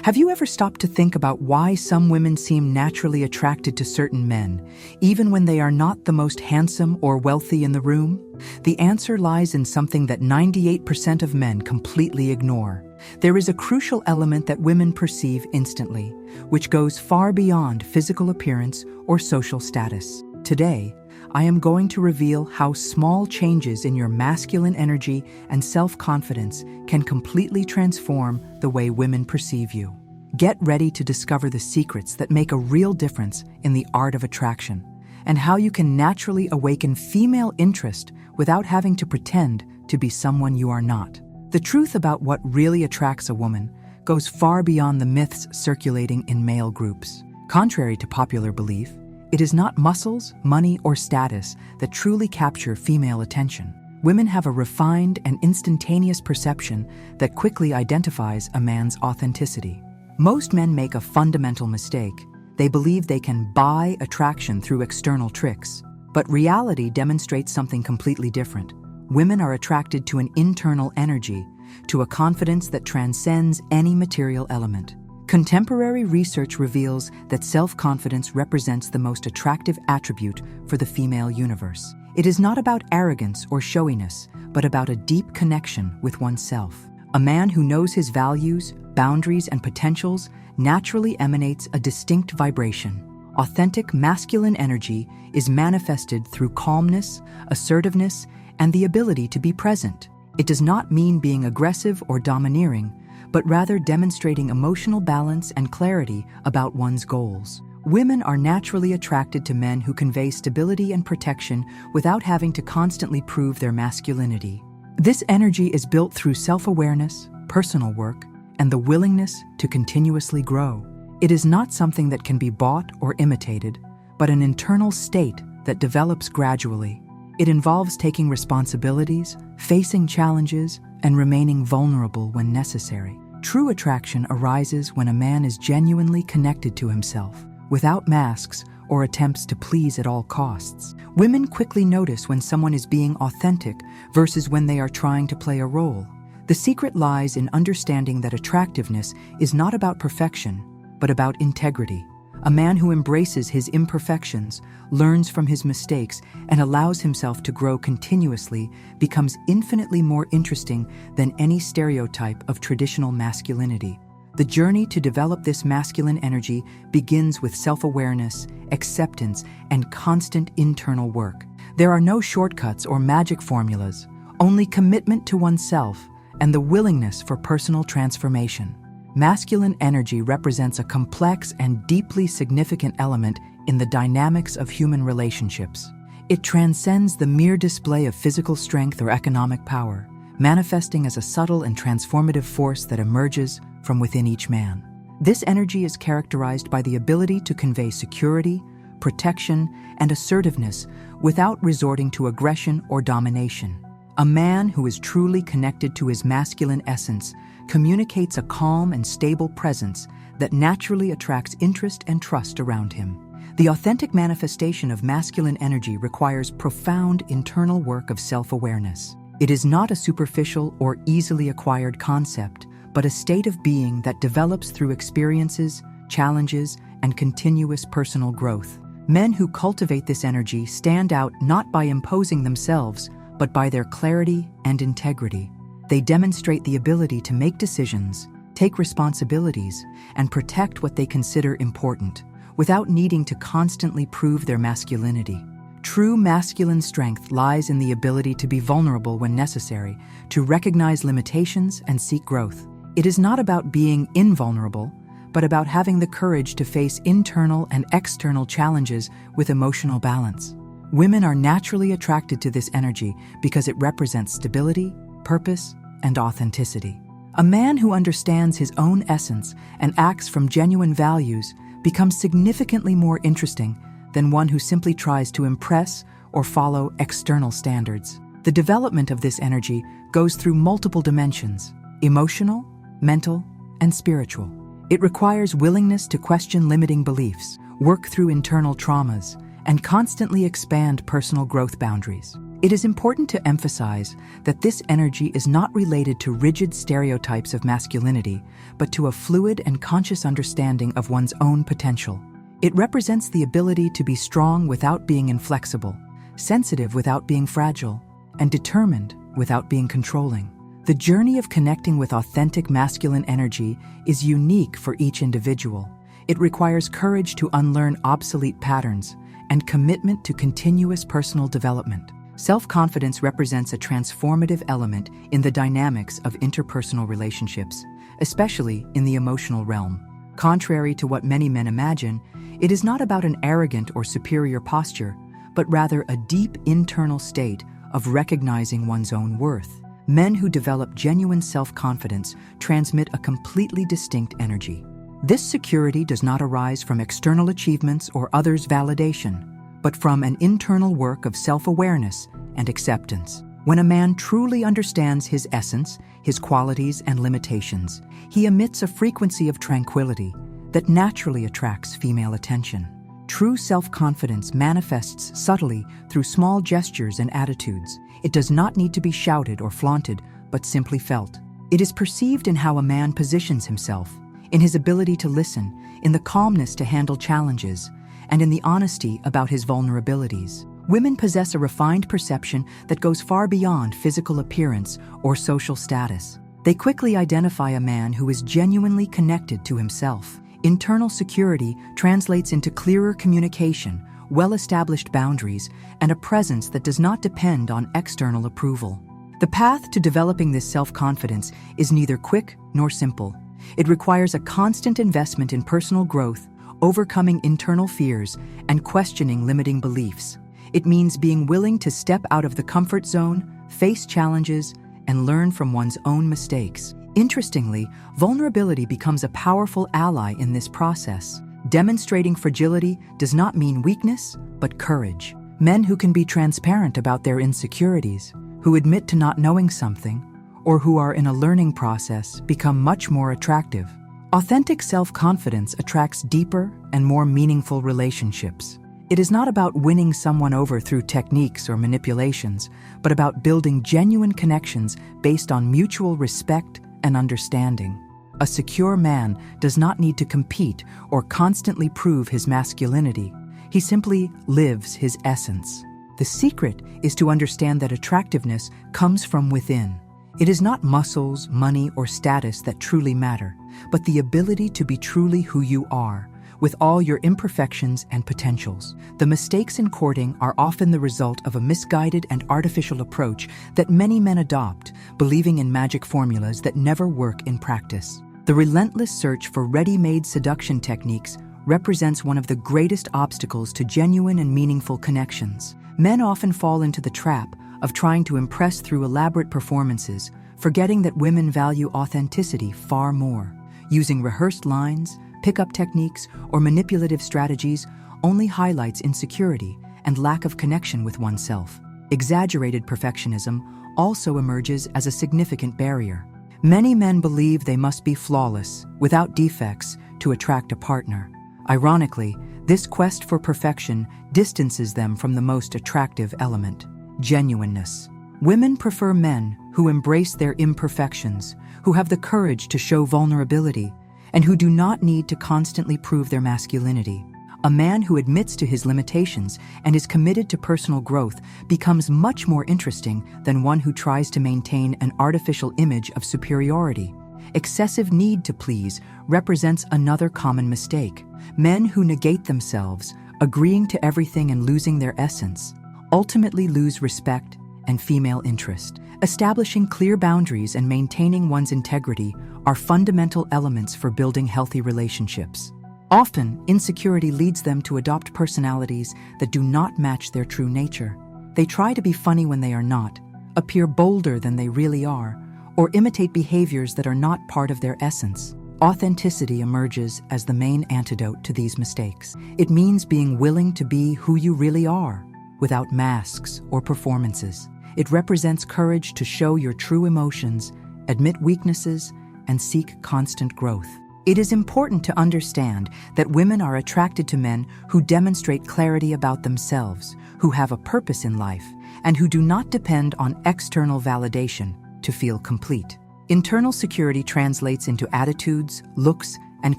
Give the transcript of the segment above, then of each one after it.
Have you ever stopped to think about why some women seem naturally attracted to certain men, even when they are not the most handsome or wealthy in the room? The answer lies in something that 98% of men completely ignore. There is a crucial element that women perceive instantly, which goes far beyond physical appearance or social status. Today, I am going to reveal how small changes in your masculine energy and self-confidence can completely transform the way women perceive you. Get ready to discover the secrets that make a real difference in the art of attraction, and how you can naturally awaken female interest without having to pretend to be someone you are not. The truth about what really attracts a woman goes far beyond the myths circulating in male groups. Contrary to popular belief, it is not muscles, money, or status that truly capture female attention. Women have a refined and instantaneous perception that quickly identifies a man's authenticity. Most men make a fundamental mistake. They believe they can buy attraction through external tricks. But reality demonstrates something completely different. Women are attracted to an internal energy, to a confidence that transcends any material element. Contemporary research reveals that self-confidence represents the most attractive attribute for the female universe. It is not about arrogance or showiness, but about a deep connection with oneself. A man who knows his values, boundaries, and potentials naturally emanates a distinct vibration. Authentic masculine energy is manifested through calmness, assertiveness, and the ability to be present. It does not mean being aggressive or domineering, but rather demonstrating emotional balance and clarity about one's goals. Women are naturally attracted to men who convey stability and protection without having to constantly prove their masculinity. This energy is built through self-awareness, personal work, and the willingness to continuously grow. It is not something that can be bought or imitated, but an internal state that develops gradually. It involves taking responsibilities, facing challenges, and remaining vulnerable when necessary. True attraction arises when a man is genuinely connected to himself, without masks or attempts to please at all costs. Women quickly notice when someone is being authentic versus when they are trying to play a role. The secret lies in understanding that attractiveness is not about perfection, but about integrity. A man who embraces his imperfections, learns from his mistakes, and allows himself to grow continuously becomes infinitely more interesting than any stereotype of traditional masculinity. The journey to develop this masculine energy begins with self-awareness, acceptance, and constant internal work. There are no shortcuts or magic formulas, only commitment to oneself and the willingness for personal transformation. Masculine energy represents a complex and deeply significant element in the dynamics of human relationships. It transcends the mere display of physical strength or economic power, manifesting as a subtle and transformative force that emerges from within each man. This energy is characterized by the ability to convey security, protection, and assertiveness without resorting to aggression or domination. A man who is truly connected to his masculine essence communicates a calm and stable presence that naturally attracts interest and trust around him. The authentic manifestation of masculine energy requires profound internal work of self-awareness. It is not a superficial or easily acquired concept, but a state of being that develops through experiences, challenges, and continuous personal growth. Men who cultivate this energy stand out not by imposing themselves, but by their clarity and integrity. They demonstrate the ability to make decisions, take responsibilities, and protect what they consider important, without needing to constantly prove their masculinity. True masculine strength lies in the ability to be vulnerable when necessary, to recognize limitations and seek growth. It is not about being invulnerable, but about having the courage to face internal and external challenges with emotional balance. Women are naturally attracted to this energy because it represents stability, purpose, and authenticity. A man who understands his own essence and acts from genuine values becomes significantly more interesting than one who simply tries to impress or follow external standards. The development of this energy goes through multiple dimensions: emotional, mental, and spiritual. It requires willingness to question limiting beliefs, work through internal traumas, and constantly expand personal growth boundaries. It is important to emphasize that this energy is not related to rigid stereotypes of masculinity, but to a fluid and conscious understanding of one's own potential. It represents the ability to be strong without being inflexible, sensitive without being fragile, and determined without being controlling. The journey of connecting with authentic masculine energy is unique for each individual. It requires courage to unlearn obsolete patterns and commitment to continuous personal development. Self-confidence represents a transformative element in the dynamics of interpersonal relationships, especially in the emotional realm. Contrary to what many men imagine, it is not about an arrogant or superior posture, but rather a deep internal state of recognizing one's own worth. Men who develop genuine self-confidence transmit a completely distinct energy. This security does not arise from external achievements or others' validation, but from an internal work of self-awareness and acceptance. When a man truly understands his essence, his qualities and limitations, he emits a frequency of tranquility that naturally attracts female attention. True self-confidence manifests subtly through small gestures and attitudes. It does not need to be shouted or flaunted, but simply felt. It is perceived in how a man positions himself, in his ability to listen, in the calmness to handle challenges, and in the honesty about his vulnerabilities. Women possess a refined perception that goes far beyond physical appearance or social status. They quickly identify a man who is genuinely connected to himself. Internal security translates into clearer communication, well-established boundaries, and a presence that does not depend on external approval. The path to developing this self-confidence is neither quick nor simple. It requires a constant investment in personal growth, overcoming internal fears, and questioning limiting beliefs. It means being willing to step out of the comfort zone, face challenges, and learn from one's own mistakes. Interestingly, vulnerability becomes a powerful ally in this process. Demonstrating fragility does not mean weakness, but courage. Men who can be transparent about their insecurities, who admit to not knowing something, or who are in a learning process become much more attractive. Authentic self-confidence attracts deeper and more meaningful relationships. It is not about winning someone over through techniques or manipulations, but about building genuine connections based on mutual respect and understanding. A secure man does not need to compete or constantly prove his masculinity. He simply lives his essence. The secret is to understand that attractiveness comes from within. It is not muscles, money, or status that truly matter, but the ability to be truly who you are, with all your imperfections and potentials. The mistakes in courting are often the result of a misguided and artificial approach that many men adopt, believing in magic formulas that never work in practice. The relentless search for ready-made seduction techniques represents one of the greatest obstacles to genuine and meaningful connections. Men often fall into the trap of trying to impress through elaborate performances, forgetting that women value authenticity far more. Using rehearsed lines, pickup techniques, or manipulative strategies only highlights insecurity and lack of connection with oneself. Exaggerated perfectionism also emerges as a significant barrier. Many men believe they must be flawless, without defects, to attract a partner. Ironically, this quest for perfection distances them from the most attractive element: genuineness. Women prefer men who embrace their imperfections, who have the courage to show vulnerability, and who do not need to constantly prove their masculinity. A man who admits to his limitations and is committed to personal growth becomes much more interesting than one who tries to maintain an artificial image of superiority. Excessive need to please represents another common mistake. Men who negate themselves, agreeing to everything and losing their essence, ultimately lose respect and female interest. Establishing clear boundaries and maintaining one's integrity are fundamental elements for building healthy relationships. Often, insecurity leads them to adopt personalities that do not match their true nature. They try to be funny when they are not, appear bolder than they really are, or imitate behaviors that are not part of their essence. Authenticity emerges as the main antidote to these mistakes. It means being willing to be who you really are, without masks or performances. It represents courage to show your true emotions, admit weaknesses, and seek constant growth. It is important to understand that women are attracted to men who demonstrate clarity about themselves, who have a purpose in life, and who do not depend on external validation to feel complete. Internal security translates into attitudes, looks, and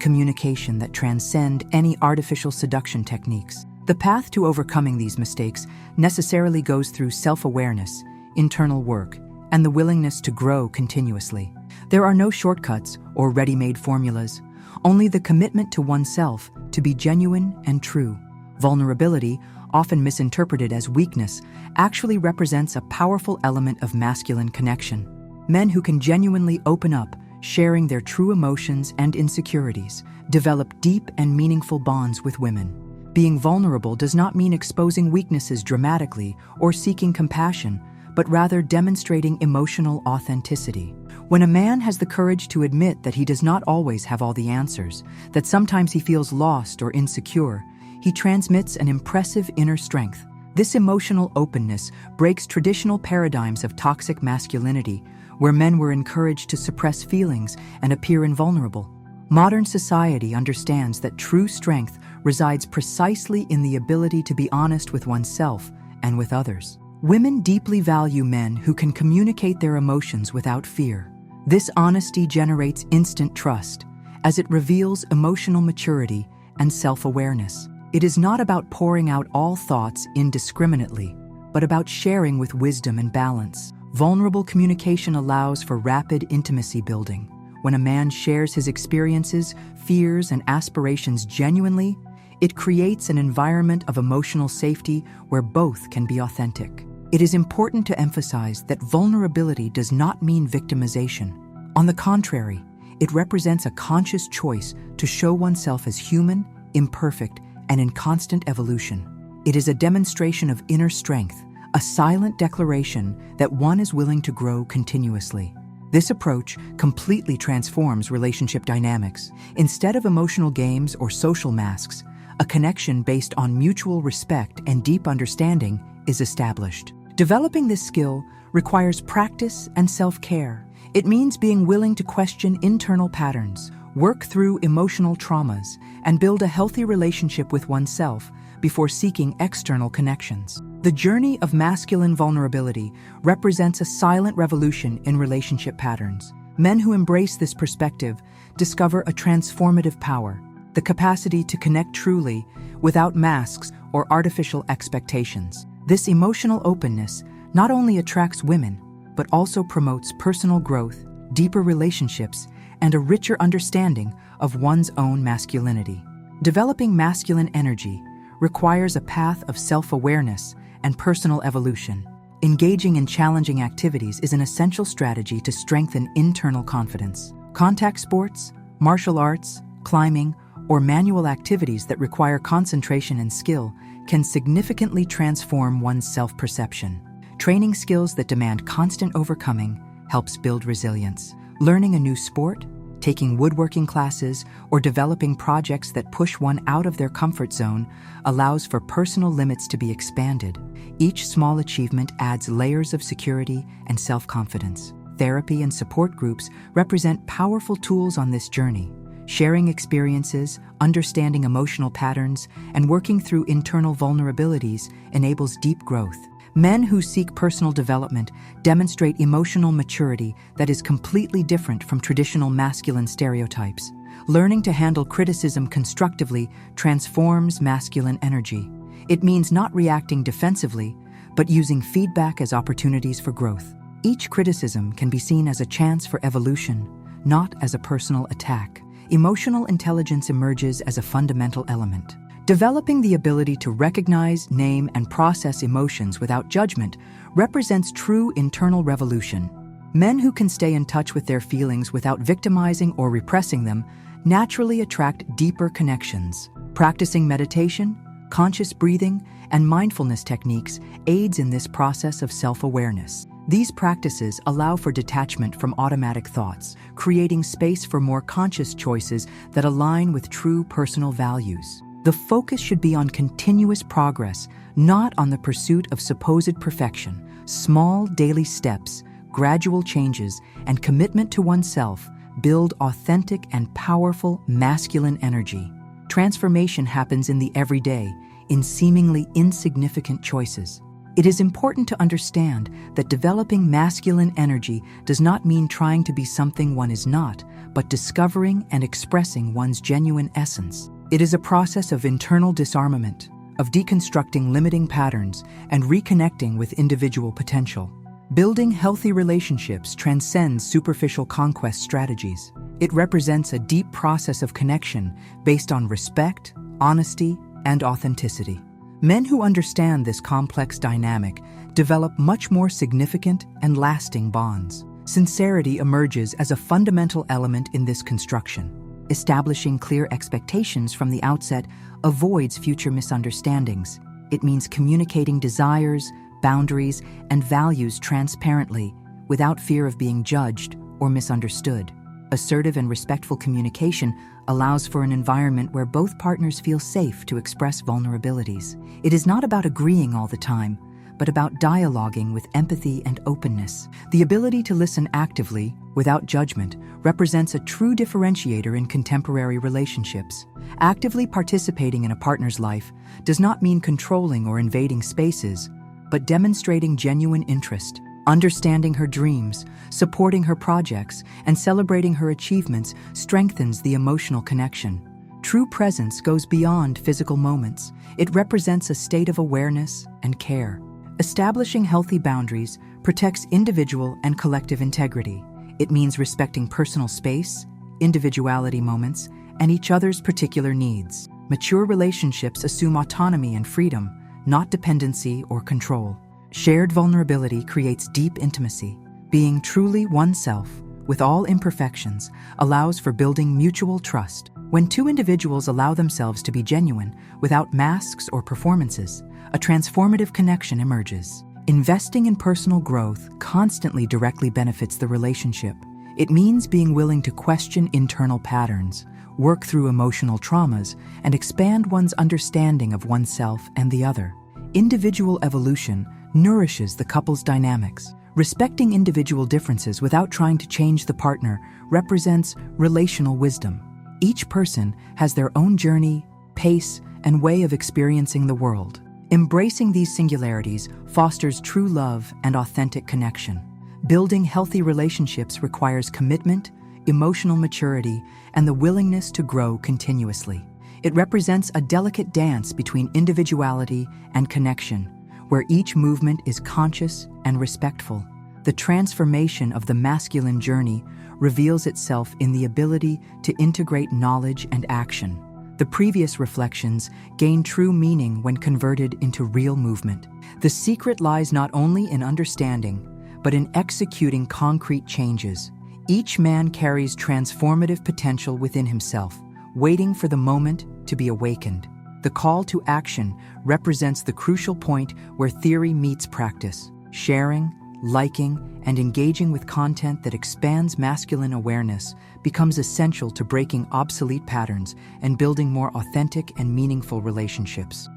communication that transcend any artificial seduction techniques. The path to overcoming these mistakes necessarily goes through self-awareness, internal work, and the willingness to grow continuously. There are no shortcuts or ready-made formulas, only the commitment to oneself to be genuine and true. Vulnerability, often misinterpreted as weakness, actually represents a powerful element of masculine connection. Men who can genuinely open up, sharing their true emotions and insecurities, develop deep and meaningful bonds with women. Being vulnerable does not mean exposing weaknesses dramatically or seeking compassion, but rather demonstrating emotional authenticity. When a man has the courage to admit that he does not always have all the answers, that sometimes he feels lost or insecure, he transmits an impressive inner strength. This emotional openness breaks traditional paradigms of toxic masculinity, where men were encouraged to suppress feelings and appear invulnerable. Modern society understands that true strength resides precisely in the ability to be honest with oneself and with others. Women deeply value men who can communicate their emotions without fear. This honesty generates instant trust, as it reveals emotional maturity and self-awareness. It is not about pouring out all thoughts indiscriminately, but about sharing with wisdom and balance. Vulnerable communication allows for rapid intimacy building. When a man shares his experiences, fears, and aspirations genuinely, it creates an environment of emotional safety where both can be authentic. It is important to emphasize that vulnerability does not mean victimization. On the contrary, it represents a conscious choice to show oneself as human, imperfect, and in constant evolution. It is a demonstration of inner strength, a silent declaration that one is willing to grow continuously. This approach completely transforms relationship dynamics. Instead of emotional games or social masks, a connection based on mutual respect and deep understanding is established. Developing this skill requires practice and self-care. It means being willing to question internal patterns, work through emotional traumas, and build a healthy relationship with oneself before seeking external connections. The journey of masculine vulnerability represents a silent revolution in relationship patterns. Men who embrace this perspective discover a transformative power, the capacity to connect truly without masks or artificial expectations. This emotional openness not only attracts women, but also promotes personal growth, deeper relationships, and a richer understanding of one's own masculinity. Developing masculine energy requires a path of self-awareness and personal evolution. Engaging in challenging activities is an essential strategy to strengthen internal confidence. Contact sports, martial arts, climbing, or manual activities that require concentration and skill can significantly transform one's self-perception. Training skills that demand constant overcoming helps build resilience. Learning a new sport, taking woodworking classes, or developing projects that push one out of their comfort zone allows for personal limits to be expanded. Each small achievement adds layers of security and self-confidence. Therapy and support groups represent powerful tools on this journey. Sharing experiences, understanding emotional patterns, and working through internal vulnerabilities enables deep growth. Men who seek personal development demonstrate emotional maturity that is completely different from traditional masculine stereotypes. Learning to handle criticism constructively transforms masculine energy. It means not reacting defensively, but using feedback as opportunities for growth. Each criticism can be seen as a chance for evolution, not as a personal attack. Emotional intelligence emerges as a fundamental element. Developing the ability to recognize, name, and process emotions without judgment represents true internal revolution. Men who can stay in touch with their feelings without victimizing or repressing them naturally attract deeper connections. Practicing meditation, conscious breathing, and mindfulness techniques aids in this process of self-awareness. These practices allow for detachment from automatic thoughts, creating space for more conscious choices that align with true personal values. The focus should be on continuous progress, not on the pursuit of supposed perfection. Small daily steps, gradual changes, and commitment to oneself build authentic and powerful masculine energy. Transformation happens in the everyday, in seemingly insignificant choices. It is important to understand that developing masculine energy does not mean trying to be something one is not, but discovering and expressing one's genuine essence. It is a process of internal disarmament, of deconstructing limiting patterns and reconnecting with individual potential. Building healthy relationships transcends superficial conquest strategies. It represents a deep process of connection based on respect, honesty, and authenticity. Men who understand this complex dynamic develop much more significant and lasting bonds. Sincerity emerges as a fundamental element in this construction. Establishing clear expectations from the outset avoids future misunderstandings. It means communicating desires, boundaries, and values transparently without fear of being judged or misunderstood. Assertive and respectful communication allows for an environment where both partners feel safe to express vulnerabilities. It is not about agreeing all the time, but about dialoguing with empathy and openness. The ability to listen actively, without judgment, represents a true differentiator in contemporary relationships. Actively participating in a partner's life does not mean controlling or invading spaces, but demonstrating genuine interest. Understanding her dreams, supporting her projects, and celebrating her achievements strengthens the emotional connection. True presence goes beyond physical moments. It represents a state of awareness and care. Establishing healthy boundaries protects individual and collective integrity. It means respecting personal space, individuality moments, and each other's particular needs. Mature relationships assume autonomy and freedom, not dependency or control. Shared vulnerability creates deep intimacy. Being truly oneself, with all imperfections, allows for building mutual trust. When two individuals allow themselves to be genuine, without masks or performances, a transformative connection emerges. Investing in personal growth constantly directly benefits the relationship. It means being willing to question internal patterns, work through emotional traumas, and expand one's understanding of oneself and the other. Individual evolution nourishes the couple's dynamics. Respecting individual differences without trying to change the partner represents relational wisdom. Each person has their own journey, pace, and way of experiencing the world. Embracing these singularities fosters true love and authentic connection. Building healthy relationships requires commitment, emotional maturity, and the willingness to grow continuously. It represents a delicate dance between individuality and connection, where each movement is conscious and respectful. The transformation of the masculine journey reveals itself in the ability to integrate knowledge and action. The previous reflections gain true meaning when converted into real movement. The secret lies not only in understanding, but in executing concrete changes. Each man carries transformative potential within himself, waiting for the moment to be awakened. The call to action represents the crucial point where theory meets practice. Sharing, liking, and engaging with content that expands masculine awareness becomes essential to breaking obsolete patterns and building more authentic and meaningful relationships.